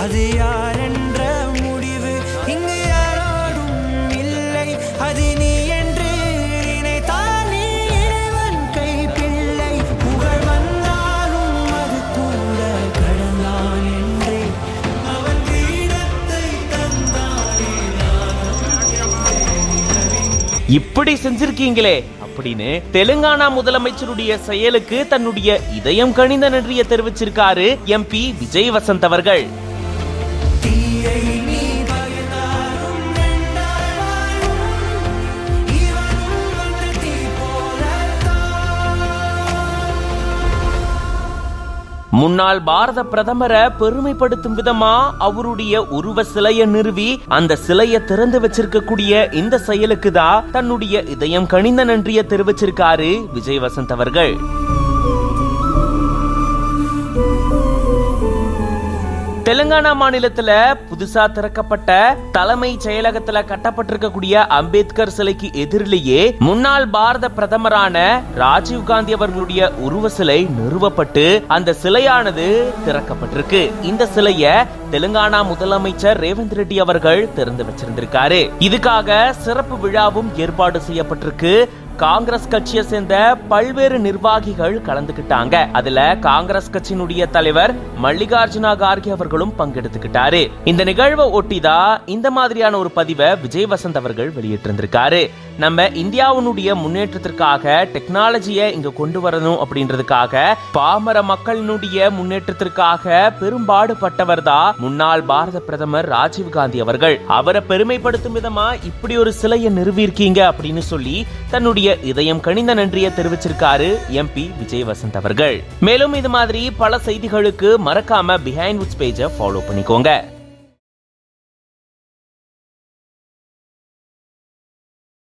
அது யார் என்ற முடிவு இங்கு யாரோடும் இல்லை. அது நீ என்று நினைத்தால் நீ இறைவன் கை பிள்ளை. புகழ் வந்தாலும் அது கூட கடந்தான் என்றே அவன் வீரத்தை தந்தானே. இப்படி செஞ்சிருக்கீங்களே அப்படின்னு தெலுங்கானா முதலமைச்சருடைய செயலுக்கு தன்னுடைய இதயம் கனிந்த நன்றியை தெரிவிச்சிருக்காரு எம்பி விஜய் வசந்த் அவர்கள். முன்னாள் பாரத பிரதமரை பெருமைப்படுத்தும் விதமா அவருடைய உருவ சிலையை நிறுவி அந்த சிலையை திறந்து வச்சிருக்கக்கூடிய இந்த செயலுக்கு தான் தன்னுடைய இதயம் கனிந்த நன்றியை தெரிவிச்சிருக்காரு விஜய் வசந்த் அவர்கள். தெலுங்கானா மாநிலத்துல புதுசா திறக்கப்பட்ட தலைமை செயலகத்துல கட்டப்பட்டிருக்கக்கூடிய அம்பேத்கர் சிலைக்கு எதிரிலேயே முன்னாள் பாரத பிரதமரான ராஜீவ் காந்தி அவர்களுடைய உருவ சிலை நிறுவப்பட்டு அந்த சிலையானது திறக்கப்பட்டிருக்கு. இந்த சிலைய தெலுங்கானா முதலமைச்சர் ரேவந்த் ரெட்டி அவர்கள் திறந்து வச்சிருந்திருக்காரு. இதுக்காக சிறப்பு விழாவும் ஏற்பாடு செய்யப்பட்டிருக்கு. காங்கிரஸ் கட்சியை சேர்ந்த பல்வேறு நிர்வாகிகள் கலந்துகிட்டாங்க. அதுல காங்கிரஸ் கட்சியினுடைய தலைவர் மல்லிகார்ஜுனா கார்கே அவர்களும் பங்கெடுத்துக்கிட்டாரு. இந்த நிகழ்வை ஒட்டிதான் இந்த மாதிரியான ஒரு பதிவை விஜய் வசந்த் அவர்கள் வெளியிட்டிருந்திருக்காரு. நம்ம இந்தியாவினுடைய முன்னேற்றத்திற்காக டெக்னாலஜியை இங்க கொண்டு வரணும் அப்படின்றதுக்காக பாமர மக்களினுடைய முன்னேற்றத்திற்காக பெரும்பாடுபட்டவர் தான் முன்னாள் பாரத பிரதமர் ராஜீவ் காந்தி அவர்கள். அவரை பெருமைப்படுத்தும் விதமா இப்படி ஒரு சிலையை நிறுவியிருக்கீங்க அப்படின்னு சொல்லி தன்னுடைய இதயம் கனிந்த நன்றியை தெரிவிச்சிருக்காரு எம்பி விஜய் வசந்த் அவர்கள். மேலும் இது மாதிரி பல செய்திகளுக்கு மறக்காம பிஹைண்ட் வுட்ஸ் பேஜை ஃபாலோ பண்ணிக்கோங்க.